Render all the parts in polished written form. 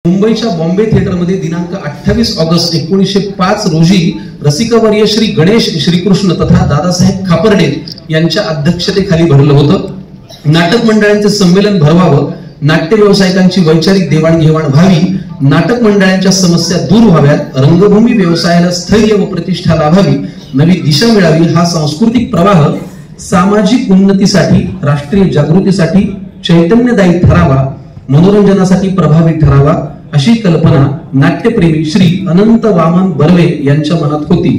मुंबईच्या बॉम्बे थिएटरमध्ये दिनांक 28 ऑगस्ट 1905 रोजी रसिकवर्य श्री गणेश श्रीकृष्ण तथा दादासाहेब खापर्डे यांच्या अध्यक्षतेखाली भरलं होतं. नाटक मंडळांचे संमेलन भरवावं, नाट्य व्यावसायिकांची वैचारिक देवाणघेवाण व्हावी, नाटक मंडळांच्या समस्या दूर व्हाव्यात, रंगभूमी व्यवसायाला स्थैर्य व प्रतिष्ठा लाभावी, नवी दिशा मिळावी, हा सांस्कृतिक प्रवाह सामाजिक उन्नतीसाठी, राष्ट्रीय जागृतीसाठी चैतन्यदायी ठरावा, मनोरंजनासाठी प्रभावी ठरावा, अशी कल्पना नाट्यप्रेमी श्री अनंत वामन बर्वे यांच्या मनात होती.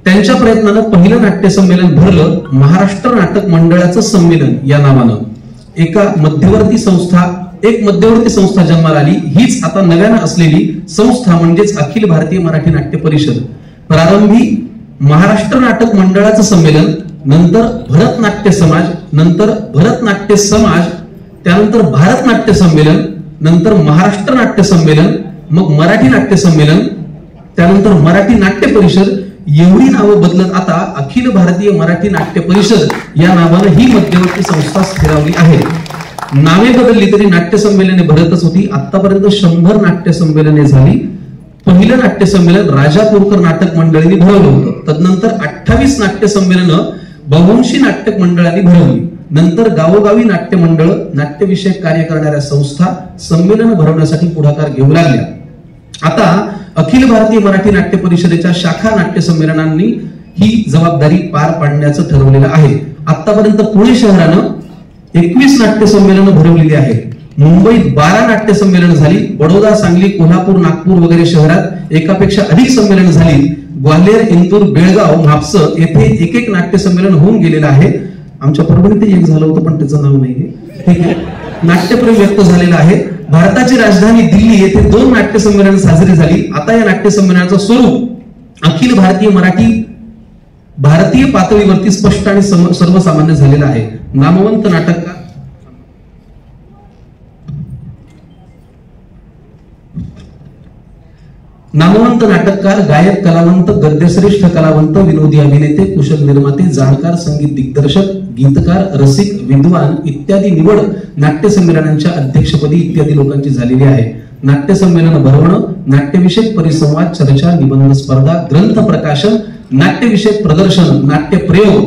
त्यांच्या प्रयत्नानं पहिलं नाट्य संमेलन भरलं महाराष्ट्र नाटक मंडळाचं संमेलन या नावानं. एक मध्यवर्ती संस्था जन्माला आली. हीच आता नव्यानं असलेली संस्था म्हणजेच अखिल भारतीय मराठी नाट्य परिषद. प्रारंभी महाराष्ट्र नाटक मंडळाचं संमेलन, नंतर भरतनाट्य समाज, नंतर भरतनाट्य समाज, त्यानंतर भारत नाट्य संमेलन, नंतर महाराष्ट्र नाट्य संमेलन, मग मराठी नाट्य संमेलन, त्यानंतर मराठी नाट्य परिषद, एवढी नावं बदलत आता अखिल भारतीय मराठी नाट्य परिषद या नावानं ही मध्यवर्ती संस्था स्थिरावली आहे. नावे बदलली तरी नाट्य संमेलने भरतच होती. आतापर्यंत 100 नाट्य संमेलने झाली. पहिलं नाट्य संमेलन राजापूरकर नाटक मंडळींनी भरवलं होतं. तदनंतर 28 नाट्य संमेलनं बहुंशी नाटक मंडळांनी भरवली. नंतर गावोगावी नाट्य मंडळ, नाट्यविषयक कार्य करणाऱ्या संस्था संमेलन भरवण्यासाठी पुढाकार घेऊ लागल्या. आता अखिल भारतीय मराठी नाट्य परिषदेच्या शाखा नाट्य संमेलनांनी ही जबाबदारी पार पाडण्याचं ठरवलेलं आहे. आतापर्यंत पुणे शहरानं 21 नाट्य संमेलनं भरवलेली आहेत. मुंबईत 12 नाट्य संमेलन झाली. बडोदा, सांगली, कोल्हापूर, नागपूर वगैरे शहरात एकापेक्षा अधिक संमेलन झाली. ग्वाल्हेर, इंदूर, बेळगाव, म्हापसा येथे एक नाट्य संमेलन होऊन गेलेलं आहे. आमच्या परभणीत एक झालं होतं पण त्याचं नाव नाही. ठीक आहे, नाट्यप्रेम व्यक्त झालेला आहे. भारताची राजधानी दिल्ली येथे 2 नाट्य संमेलन साजरी झाली. आता या नाट्य संमेलनाचं स्वरूप अखिल भारतीय मराठी भारतीय पातळीवरती स्पष्ट आणि सर्वसामान्य झालेलं आहे. नामवंत नाटककार, गायक, कलावंत, गद्यश्रेष्ठ कलावंत, विनोदी अभिनेते, कुशल निर्माते, जाणकार, संगीत दिग्दर्शक, गीतकार, रसिक, विद्वान इत्यादी निवड नाट्य संमेलनांच्या अध्यक्षपदी इत्यादी लोकांची झालेली आहे. नाट्य संमेलन भरवणं, नाट्यविषयक परिसंवाद, चर्चा, निबंध स्पर्धा, ग्रंथ प्रकाशन, नाट्यविषयक प्रदर्शन, नाट्य प्रयोग,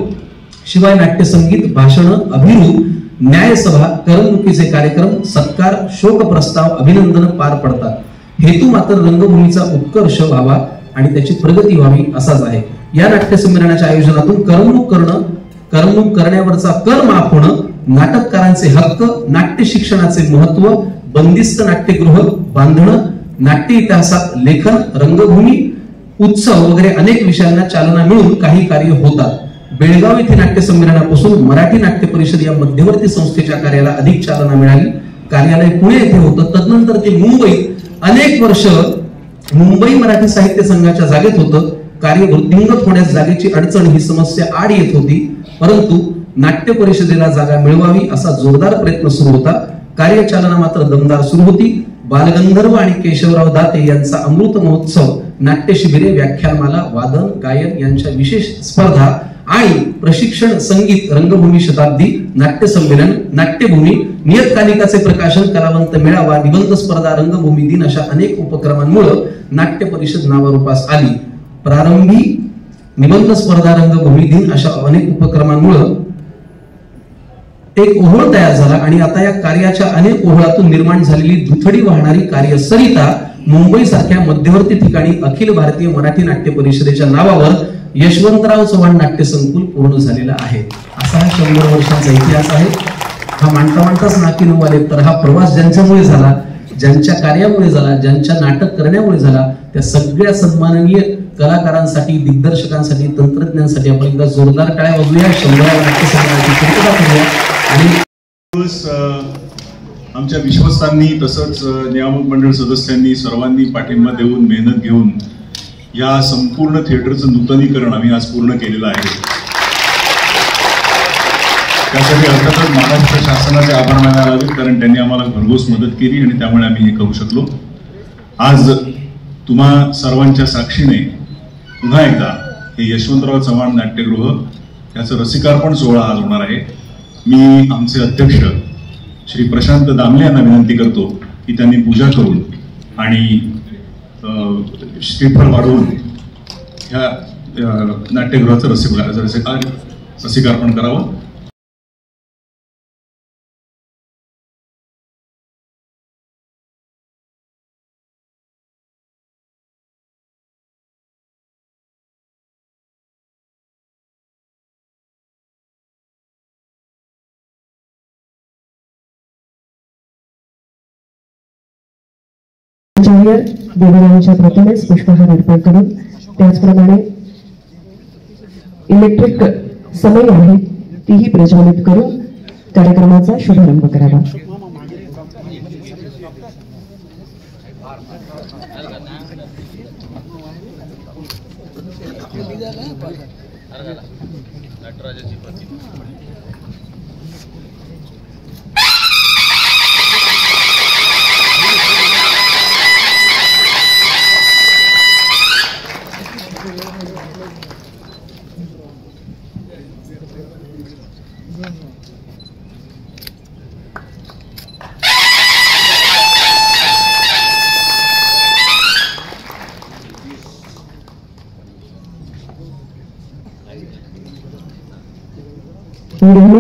शिवाय नाट्यसंगीत, भाषण, अभिरूप, न्यायसभा, करमणुकीचे कार्यक्रम, सत्कार, शोक प्रस्ताव, अभिनंदन पार पडतात. हेतू मात्र रंगभूमीचा उत्कर्ष व्हावा आणि त्याची प्रगती व्हावी असाच आहे. या नाट्य संमेलनाच्या आयोजनातून करमणूक करण्यावरचा कर माफ होणं, नाटककारांचे हक्क, नाट्य शिक्षणाचे महत्व, बंदिस्त नाट्यगृह बांधणं, नाट्य इतिहासात लेखन, रंगभूमी, उत्सव वगैरे अनेक विषयांना चालना मिळून काही कार्य होतात. बेळगाव येथे नाट्य संमेलनापासून मराठी नाट्य परिषद या मध्यवर्ती संस्थेच्या कार्याला अधिक चालना मिळाली. कार्यालय पुणे येथे होतं. तदनंतर ते मुंबईत अनेक वर्ष मुंबई मराठी साहित्य संघाच्या जागेत होतं. कार्य वृद्धिंगत होण्यास जागेची अडचण ही समस्या आड येत होती. परंतु नाट्य परिषदेला जागा मिळवावी असा जोरदार प्रयत्न सुरू होता. कार्यचालना मात्र दमदार सुरू होती. बालगंधर्व आणि केशवराव दाते यांचा अमृत महोत्सव, नाट्य शिबिरे, व्याख्यानमाला, वादन, गायन यांच्या विशेष स्पर्धा आणि प्रशिक्षण, संगीत, रंगभूमी शताब्दी, नाट्य संमेलन, नाट्यभूमी, नियतकालिकाचे प्रकाशन, कलावंत मेळावा, निबंध स्पर्धा, रंगभूमी दिन अशा अनेक उपक्रमांमुळे नाट्य परिषद नावारूपास आली. प्रारंभी निबंध स्पर्धा, रंगभूमी दिन अशा अनेक उपक्रमांमुळे एक ओहळ तयार झाला आणि आता या कार्याच्या अनेक ओहळातून निर्माण झालेली दुथडी वाहणारी कार्यसरिता मुंबई सारख्या मध्यवर्ती ठिकाणी अखिल भारतीय मराठी नाट्य परिषदेच्या नावावर यशवंतराव चव्हाण नाट्य संकुल पूर्ण झालेला आहे. असा हा 100 वर्षांचा इतिहास आहे. हा मांडताच नाकी नऊ आले. तर हा प्रवास ज्यांच्यामुळे झाला, ज्यांच्या कार्यामुळे झाला, ज्यांच्या नाटक करण्यामुळे झाला, त्या सगळ्या सन्माननीय कलाकारांसाठी, दिग्दर्शकांसाठी, तंत्रज्ञांसाठी आपण एकदा जोरदार टाळ्या वाजवूया. 100व्या नाट्य संमेलनाची पूर्तता करूया. आणि आमच्या विश्वस्तांनी तसंच नियामक मंडळ सदस्यांनी सर्वांनी पाठिंबा देऊन, मेहनत घेऊन या संपूर्ण थिएटरचं नूतनीकरण आम्ही आज पूर्ण केलेलं आहे. त्यासाठी अर्थातच महाराष्ट्र शासनाचे आभार मानायला हवेत, कारण त्यांनी आम्हाला भरघोस मदत केली आणि त्यामुळे आम्ही हे करू शकलो. आज तुम्हा सर्वांच्या साक्षीने पुन्हा एकदा हे यशवंतराव चव्हाण नाट्यगृह याचं रसिकार्पण सोहळा आज होणार आहे. मी आमचे अध्यक्ष श्री प्रशांत दामले यांना विनंती करतो की त्यांनी पूजा करून आणि श्रीफळ वाढवून ह्या नाट्यगृहाचं रसिकार्पण करावं. देवरायांच्या प्रतिमेस पुष्पहार अर्पण करून त्याचप्रमाणे इलेक्ट्रिक समय आहे तीही प्रज्वलित करून कार्यक्रमाचा शुभारंभ करावा.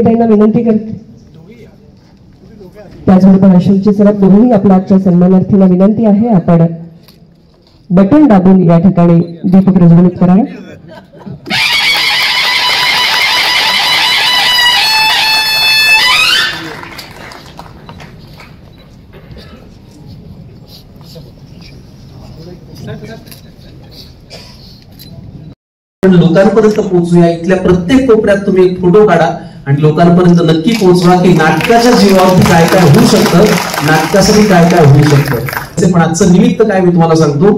त्यांना विनंती करते त्याचबरोबर अशोकजी सराफ दोन्ही आपल्या आजच्या सन्मानार्थीला विनंती आहे आपण बटन दाबून या ठिकाणी दीप प्रज्वलित करावे. लोकांपर्यंत पोहोचूया. इथल्या प्रत्येक कोपऱ्यात तुम्ही एक फोटो काढा आणि लोकांपर्यंत नक्की पोहोचवा की नाटकाच्या जीवावरती काय काय होऊ शकतं, नाटकासाठी काय काय होऊ शकतं. पण आजचं निमित्त काय मी तुम्हाला सांगतो.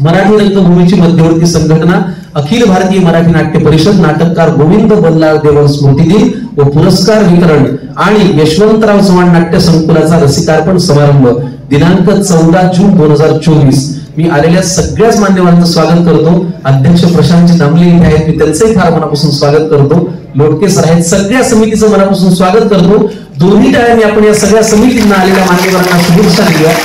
मराठी रंगभूमीची मध्यवर्ती संघटना अखिल भारतीय मराठी नाट्य परिषद नाटककार गोविंद बल्लाळ देवळ स्मृती दिन व पुरस्कार वितरण आणि यशवंतराव चव्हाण नाट्य संकुलाचा रसिकार्पण समारंभ दिनांक 14 जून 2024. मी आलेल्या सगळ्याच मान्यवरांचं स्वागत करतो. अध्यक्ष प्रशांतजी दामले इथे आहेत, मी त्यांचंही फार मनापासून स्वागत करतो. लोटके सर आहेत, सगळ्या समितीचं मनापासून स्वागत करतो. दोन्ही टाळ्यांनी आपण या सगळ्या समितींना आलेल्या मान्यवरांना शुभेच्छा दिल्या.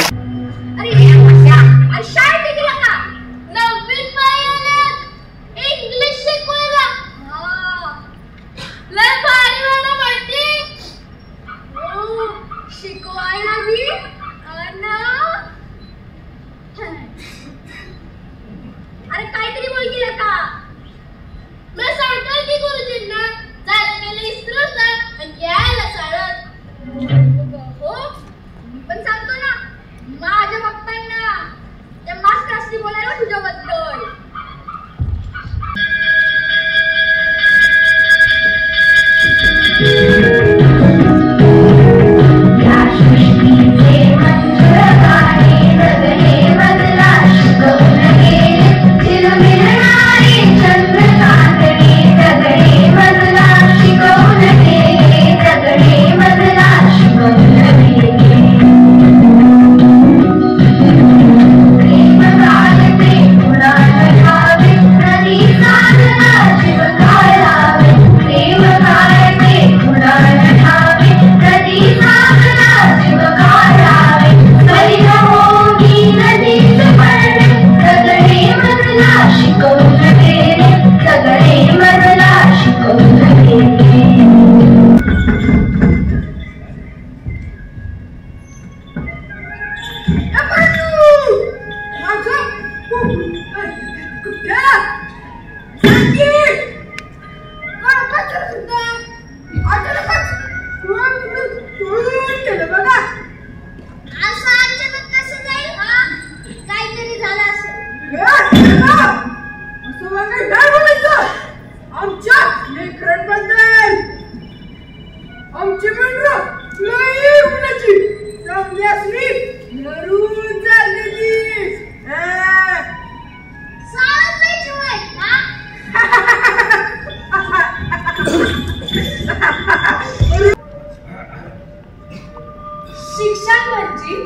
शिक्षण म्हणजे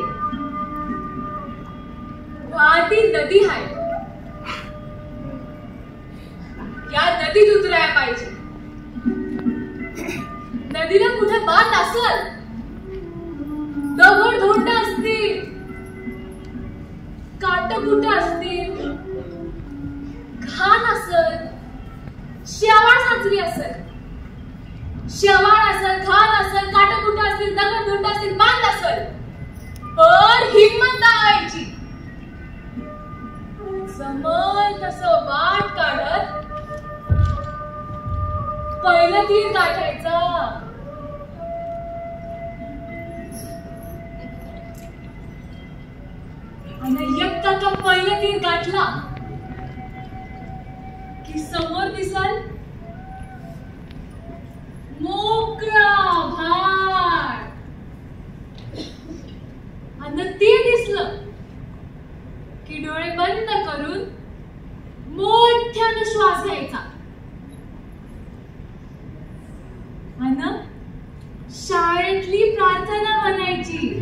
वाहती नदी आहे. या नदीत उतरायला पाहिजे. नदीला कुठे बांध असल, दगड धोंड असतील, काटकुट असतील, घाण असल, शेवाळ साचली असल, शेवाळ असल, घाण असल, काटकुट असतील, दगडधुंड असतील, बांध असल, पण हिंमत दावायची. जमल तसं वाट काढत पहिलं तीर गाठायचा. आणि एकदा का पहिलं तीर गाठला की समोर दिसल मोकळा भार. आणि ते दिसलं की डोळे बंद करून मोठ्यानं श्वास घ्यायचा आणि शाळेतली प्रार्थना म्हणायची.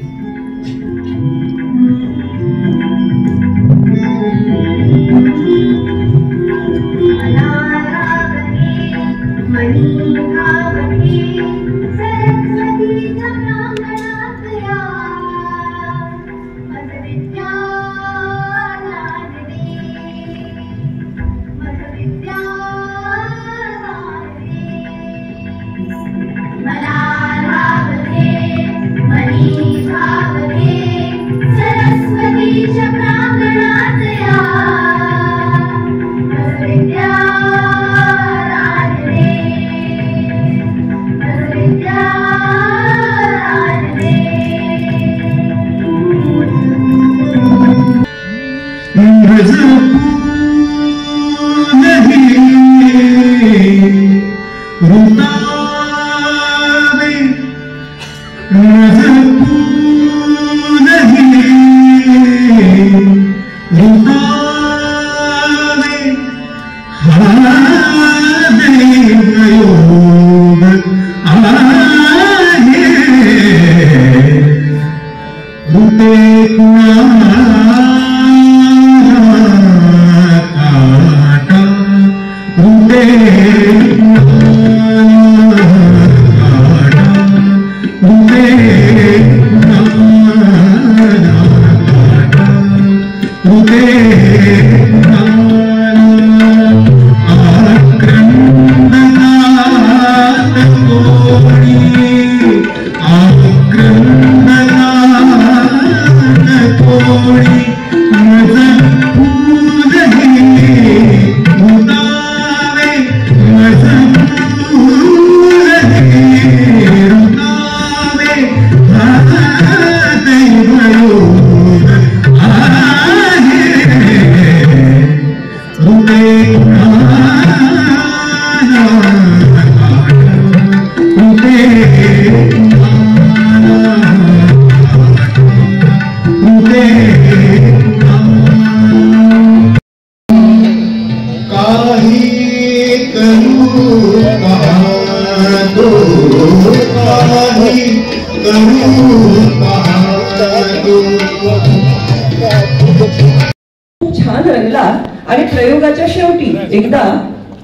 छान रंगला. आणि प्रयोगाच्या शेवटी एकदा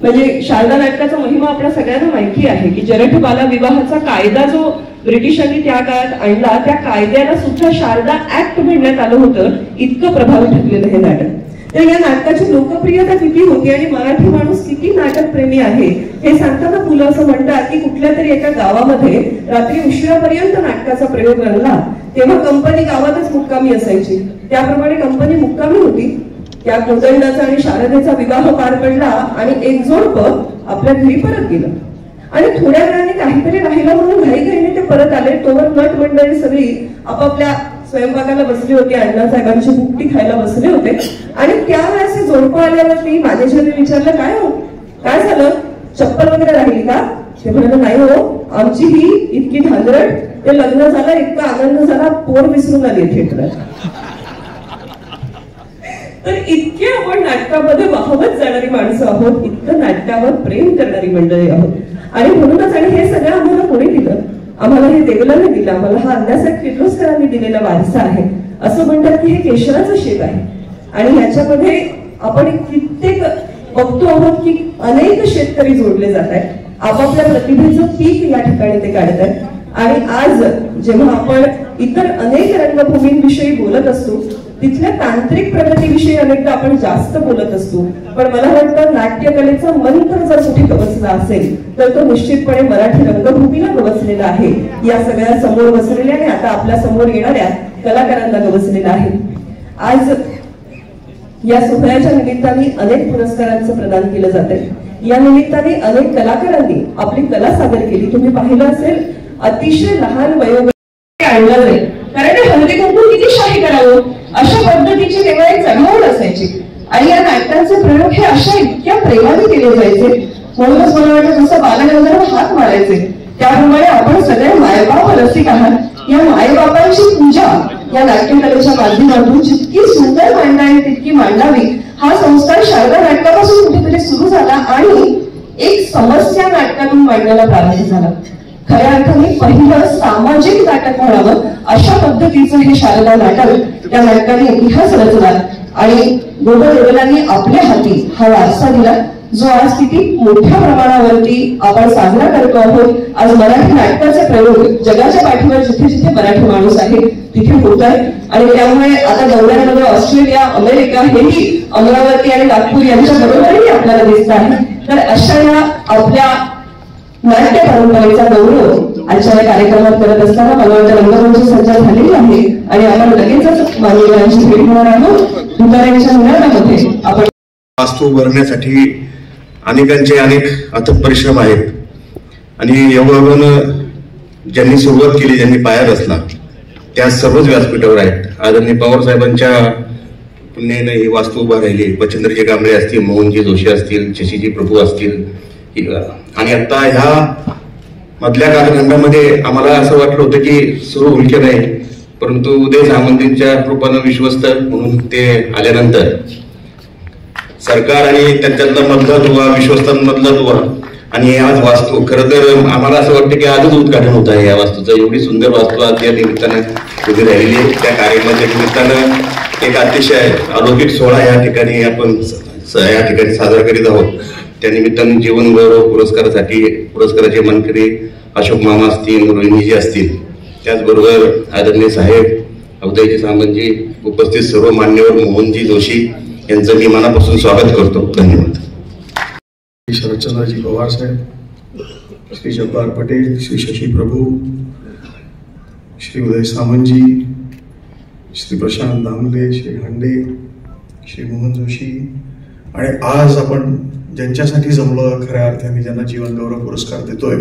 म्हणजे शारदा नाटकाचा महिमा आपल्या सगळ्यांना माहिती आहे की जरठ बाला विवाहाचा कायदा जो ब्रिटिशांनी त्या काळात आणला, त्या कायद्याला सुद्धा शारदा ऍक्ट म्हणण्यात आलं होतं. इतकं प्रभावी ठरलेलं हे नाटक. तर या नाटकाची लोकप्रियता किती होती आणि मराठी माणूस किती नाटक प्रेमी आहे हे सांगताना पु ल असं म्हणतात की कुठल्या तरी एका गावामध्ये रात्री उशिरापर्यंत नाटकाचा प्रयोग रंगला तेव्हा कंपनी गावातच मुक्कामी असायची. त्याप्रमाणे कंपनी मुक्कामी होती. त्या कोदंडाचा आणि शारदेचा विवाह पार पडला आणि एक जोडपं आपल्या घरी परत गेलं. आणि थोड्या वेळाने काहीतरी राहिला म्हणून घाईघाईने ते परत आले. तोवर नट मंडळी सगळी आपापल्या स्वयंपाकाला बसली होती, अण्णासाहेबांची भुकटी खायला बसले होते. आणि त्यावेळेस जोडपं आल्यावरती मॅनेजरने विचारलं, काय हो, काय झालं, चप्पल वगैरे राहिली का? ते म्हणाले, नाही हो, आमची ही इतकी धांदरट, ते लग्न झालं, इतका आनंद झाला, पोर विसरून आली थिएटरात. तर इतके आपण नाटकामध्ये वाहवत जाणारी माणसं आहोत, इतकं नाटकावर प्रेम करणारी मंडळी आहोत. आणि म्हणूनच आणि हे सगळं आम्हाला कोणी दिलं? आम्हाला हे देवलाने दिलं, आम्हाला हा अण्णासाहेब किर्लोस्करांनी दिलेला वारसा आहे. असं म्हणतात की हे केशराचं शेत आहे. आणि याच्यामध्ये आपण कित्येक बघतो आहोत की अनेक शेतकरी जोडले जात आहेत. आपापल्या प्रतिभेचं पीक या ठिकाणी ते काढत आहेत. आणि आज जेव्हा आपण इतर अनेक रंगभूमींविषयी बोलत असतो तिथल्या तांत्रिक प्रगतीविषयी अनेकदा आपण जास्त बोलत असतो, पण मला वाटतं नाट्यकलेचा मंत्र जर कुठे गवसला असेल तर तो निश्चितपणे मराठी रंगभूमीला गवसलेला आहे. या सगळ्या समोर बसलेल्या आणि आता आपल्या समोर येणाऱ्या कलाकारांना गवसलेला आहे. आज या सोहळ्याच्या निमित्ताने अनेक पुरस्कारांचं प्रदान केलं जाते. या निमित्ताने अनेक कलाकारांनी आपली कला सादर केली. तुम्ही पाहिलं असेल अतिशय लहान वयोगटात आणलं जाईल, कारण ते हळदी कुंकू किती शाही करावं अशा पद्धतीची तेव्हा एक चढवड असायची आणि या नाटकांचे प्रयोग हे अशा इतक्या प्रेमाने केले जायचे. म्हणूनच मला वाटतं जसं बालगंधर्व हात मारायचे त्याप्रमाणे आपण सगळे मायबाप रसिक आहात. या मायबापांची पूजा या नाट्यकलेच्या माध्यमातून जितकी सुंदर मांडता येईल तितकी मांडावी हा संस्कार शारदा नाटकापासून कुठेतरी सुरू झाला आणि एक समस्या नाटकातून मांडण्याला प्रारंभ झाला. खऱ्या अर्थाने पहिलं सामाजिक नाटक म्हणावं अशा पद्धतीचं हे शारदा नाटक त्या नाटकाने इतिहास रचला आणि गोगलदेवलांनी आपल्या हाती हा वारसा दिला, जो आज किती मोठ्या प्रमाणावरती आपण साजरा करतो आहोत. आज मराठी नाटकाचे प्रयोग जगाच्या पाठीवर जिथे जिथे मराठी माणूस आहे तिथे होत आहे आणि त्यामुळे आता दौऱ्यांमध्ये ऑस्ट्रेलिया, अमेरिका हेही अमरावती आणि नागपूर यांच्या बरोबरही आपल्याला दिसत आहे. तर अशा या आपल्या नाट्य परंपरेचा गौरव आजच्या या कार्यक्रमात करत असताना मला वाटतं रंगमंच सज्जा झालेली आहे आणि आपण लगेचच मान्यवरांची भेट होणार आहोत. तुताऱ्यांच्या निराळामध्ये आपण वास्तू उभारण्यासाठी अनेकांचे अनेक अथक परिश्रम आहेत आणि योगायोगानं ज्यांनी सुरुवात केली, ज्यांनी पाया रचला त्या सर्वच व्यासपीठावर आहेत. आदरणीय पवार साहेबांच्या पुण्याने ही वास्तू उभा राहिली. बचेंद्रजी कांबळे असतील, मोहनजी जोशी असतील, शशीजी प्रभू असतील आणि आता ह्या मधल्या कालखंडामध्ये आम्हाला असं वाटलं होतं की सुरू होईल की नाही, परंतु उदय सामंतींच्या कृपानं विश्वस्त म्हणून ते आल्यानंतर सरकार आणि त्यांच्यातला मधला दुवा, विश्वस्तांमधला दुवा आणि आज वास्तू खरं तर आम्हाला असं वाटतं की आजच उद्घाटन होत आहे या वास्तूचं. एवढी सुंदर वास्तू आज या निमित्तानं उभी राहिली आहे. त्या कार्यक्रमाच्या निमित्तानं एक अतिशय अलौकिक सोहळा या ठिकाणी आपण साजरा करीत आहोत. त्या निमित्तानं जीवन गौरव पुरस्काराचे मानकरी अशोक मामा असतील, रोहिणीजी असतील, त्याचबरोबर आदरणीय साहेब उदयजी सामंतजी, उपस्थित सर्व मान्यवर, मोहनजी जोशी यांचं मी मनापासून स्वागत करतो. धन्यवाद. शरदचंद्रजी पवार साहेब, श्री जब्बार पटेल, श्री शशी प्रभू, श्री उदय सामंतजी, श्री प्रशांत दामले, श्री हांडे, श्री मोहन जोशी आणि आज आपण ज्यांच्यासाठी जमलो खऱ्या अर्थाने ज्यांना जीवन गौरव पुरस्कार देतोय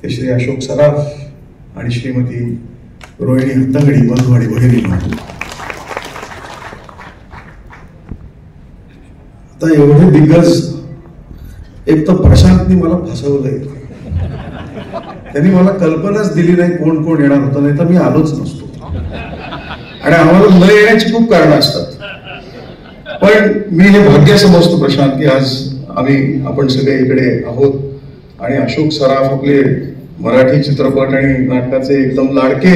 ते श्री अशोक सराफ आणि श्रीमती रोहिणी हत्तंगडी, बंधू आणि बहिणी. आता एवढे दिग्गज, एक तर प्रशांतनी मला फसवलंय, त्यांनी मला कल्पनाच दिली नाही कोण कोण येणार होतं, नाही तर मी आलोच नसतो. आणि आम्हाला न येण्याची खूप कारणं असतात, पण मी हे भाग्य समजतो प्रशांत की आज आपण सगळे इकडे आहोत आणि अशोक सराफ आपले मराठी चित्रपट आणि नाटकाचे एकदम लाडके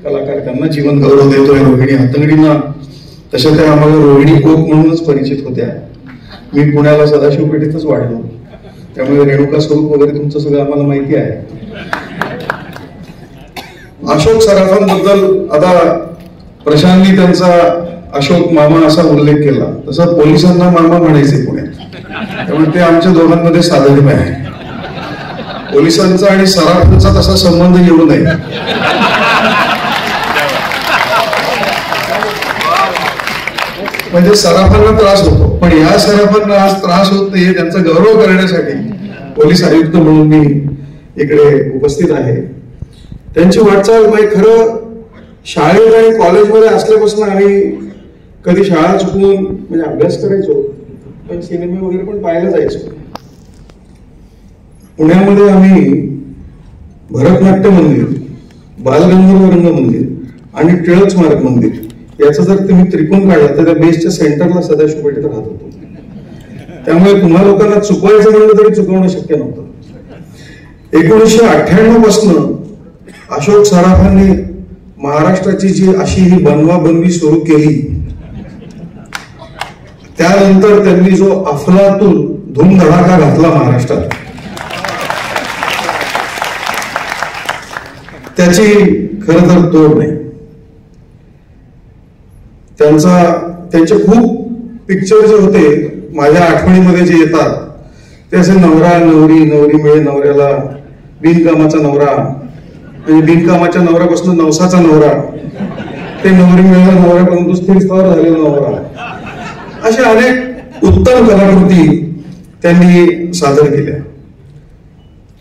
कलाकार त्यांना जीवन गौरव देतोय. रोहिणी हत्तंगडींना तशा त्या आम्हाला रोहिणी कोक म्हणूनच परिचित होत्या. मी पुण्याला सदाशिव पेठेतच वाढलो, त्यामुळे रेणुका स्वरूप वगैरे तुमचं सगळं आम्हाला माहिती आहे. अशोक सराफांबद्दल आता प्रशांतनी त्यांचा अशोक मामा असा उल्लेख केला, तसा पोलिसांना मामा म्हणायचे पुण्यात, त्यामुळे ते आमच्या दोघांमध्ये साधर्म्य आहे. पोलिसांचा आणि सराफांचा तसा संबंध येऊ नये. म्हणजे सराफांना त्रास होतो, पण या सराफांना आज त्रास होत नाही. त्यांचा गौरव करण्यासाठी पोलीस आयुक्त म्हणून मी इकडे उपस्थित आहे. त्यांची वाटचाल खरं शाळेत आणि कॉलेजमध्ये असल्यापासून आम्ही कधी शाळा चुकवून म्हणजे अभ्यास करायचो, पण सिनेमे वगैरे पण पाहायला जायचो. पुण्यामध्ये आम्ही भरतनाट्य मंदिर, बालगंधर्व रंग मंदिर आणि टिळक स्मारक मंदिर याचा जर तुम्ही त्रिकोण काढला तर त्या बेसच्या सेंटरला सदाशिव पेठेत राहत होतो. त्यामुळे तुम्हा लोकांना चुकवायचं म्हणलं तरी चुकवणं शक्य नव्हतं. 1998 पासून अशोक सराफांनी महाराष्ट्राची जी अशी ही बनवाबनवी सुरू केली, त्यानंतर त्यांनी जो अफलातून धूमधडाका घातला महाराष्ट्रात, त्याची खरं तर तोड नाही. त्यांचे खूप पिक्चर जे होते माझ्या आठवणीमध्ये जे येतात ते असे नवरा नवरी, नवरी मिळे नवऱ्याला, बिनकामाचा नवरा, म्हणजे बिनकामाच्या नवऱ्यापासून नवसाचा नवरा, ते नवरी मिळेला नवऱ्यापर्यंत स्थिर स्थावर झालेला नवरा, अशा अनेक उत्तम कलाकृती त्यांनी सादर केल्या.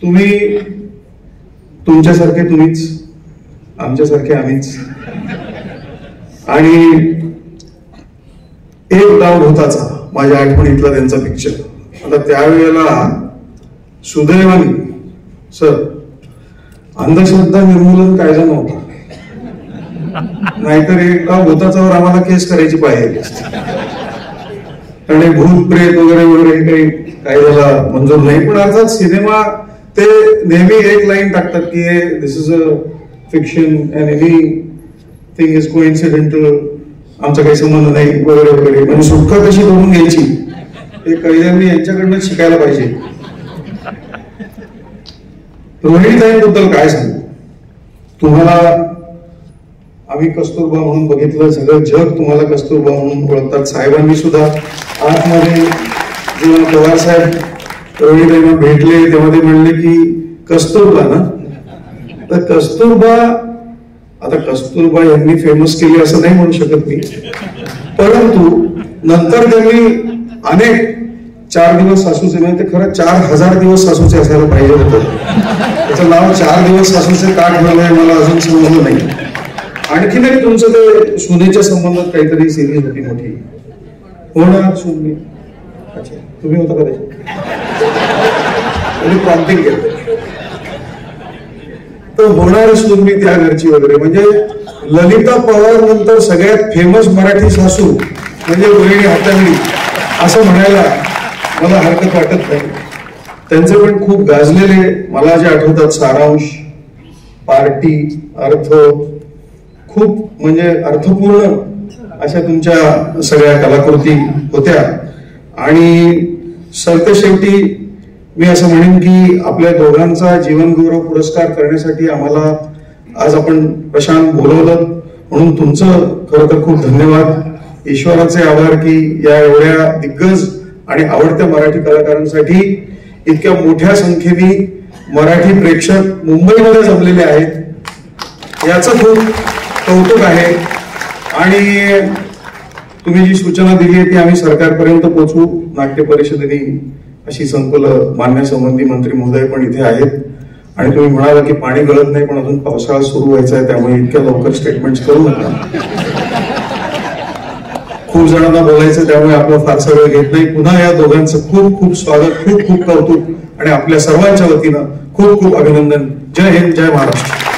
तुम्ही तुमच्यासारखे तुम्हीच, आमच्यासारखे आम्हीच. आणि एक डाव भूताचा माझ्या आठवणीतला त्यांचा पिक्चर. आता त्यावेळेला सुदैवाने सर अंधश्रद्धा निर्मूलन कायदा नव्हता, नाहीतर एक डाव भूताचावर आम्हाला केस करायची पाहिजे आणि भूत प्रेत वगैरे वगैरे काही कायद्याला मंजूर नाही. पण अर्थात सिनेमा ते नेहमी एक लाईन टाकतात की this is a fiction and anything is coincidental, आमचा काही संबंध नाही वगैरे वगैरे. म्हणजे सुटका कशी करून घ्यायची हे कैद्यांनी यांच्याकडनं शिकायला पाहिजे. रोहिणीताईंबद्दल काय सांगू तुम्हाला, आम्ही कस्तुरबा म्हणून बघितलं, सगळं जग तुम्हाला कस्तुरबा म्हणून ओळखतात. साहेबांनी सुद्धा आतमध्ये जेव्हा पवार साहेब रोहिणीताईंना भेटले तेव्हा ते म्हणले की कस्तुरबा ना, तर कस्तुरबा, आता कस्तुरबा यांनी फेमस केली असं नाही म्हणू शकत मी, परंतु नंतर त्यांनी अनेक 4 दिवस सासूचे, म्हणजे ते खरं 4000 दिवस सासूचे असायला पाहिजे होतं. त्याचं नाव 4 दिवस सासूचे का ठेवलं आहे मला अजून समजलं नाही. आणखीन एक तुमचं ते सुनेच्या संबंधात काहीतरी सिरीज होती मोठी, होणार सुने, अच्छा तुम्ही होता का त्याच्यात प्रॉम्प्टिंग केलं तर होणार सुनमी त्या घरची वगैरे. म्हणजे ललिता पवार नंतर सगळ्यात फेमस मराठी सासू म्हणजे रोहिणी हातांनी असं म्हणायला मला हरकत वाटत नाही. त्यांचे पण खूप गाजलेले मला जे आठवतात सारांश, पार्टी, अर्थ, खूप म्हणजे अर्थपूर्ण अशा तुमच्या सगळ्या कलाकृती होत्या. आणि सरतेशेवटी मी असं म्हणेन की आपल्या दोघांचा जीवनगौरव पुरस्कार करण्यासाठी आम्हाला आज आपण प्रशांत बोलवलं, म्हणून तुमचं खरं तर खूप धन्यवाद. ईश्वराचे आभार की या एवढ्या दिग्गज आणि आवडत्या मराठी कलाकारांसाठी इतक्या मोठ्या संख्येने मराठी प्रेक्षक मुंबईमध्ये जमलेले आहेत, याचं खूप कौतुक आहे. आणि तुम्ही जी सूचना दिली आहे ती आम्ही सरकारपर्यंत पोहोचवू. नाट्य परिषदेने अशी संकुलं मानण्यासंबंधी मंत्री महोदय पण इथे आहेत. आणि तुम्ही म्हणाला की पाणी गळत नाही, पण अजून पावसाळा सुरू व्हायचा आहे, त्यामुळे इतक्या लवकर स्टेटमेंट करू नका. खूप जणांना बोलायचं, त्यामुळे आपलं फारसा वेळ घेत नाही. पुन्हा या दोघांचं खूप खूप स्वागत, खूप खूप कौतुक आणि आपल्या सर्वांच्या वतीनं खूप खूप अभिनंदन. जय हिंद, जय महाराष्ट्र.